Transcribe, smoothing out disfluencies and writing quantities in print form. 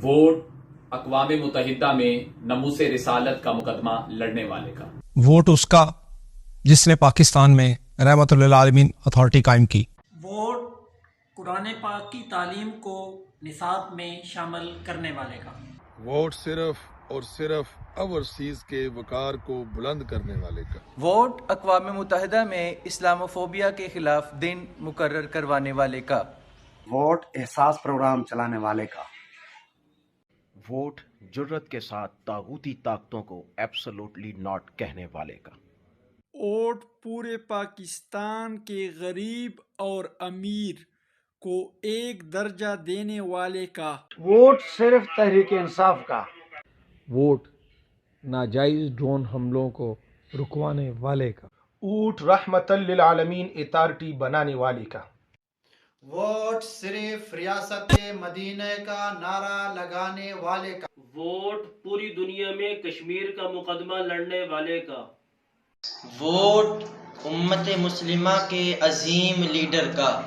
Vote اقوام متحدہ میں ناموس رسالت کا مقدمہ لڑنے والے کا۔ ووٹ اس کا جس نے پاکستان میں رحمت للعالمین اتھارٹی قائم کی۔ ووٹ قرآن پاک کی تعلیم کو نصاب میں شامل کرنے والے کا۔ ووٹ صرف اور صرف اوورسیز کے وقار کو بلند کرنے والے کا۔ ووٹ اقوام متحدہ میں اسلاموفوبیا کے خلاف دن مقرر کروانے والے کا۔ ووٹ احساس پروگرام چلانے والے کا۔ ووٹ جرت کے ساتھ طاغوتی طاقتوں کو ایبسولوٹلی ناٹ کہنے والے کا۔ ووٹ پورے پاکستان کے غریب اور امیر کو ایک درجہ دینے والے کا۔ ووٹ صرف تحریک انصاف کا۔ ووٹ ناجائز ڈرون حملوں کو رکوانے والے کا۔ ووٹ رحمت للعالمین اتھارٹی بنانے والے کا۔ ووٹ صرف ریاست مدینہ کا نعرہ لگانے والے کا۔ ووٹ پوری دنیا میں کشمیر کا مقدمہ لڑنے والے کا۔ ووٹ امت مسلمہ کے عظیم لیڈر کا۔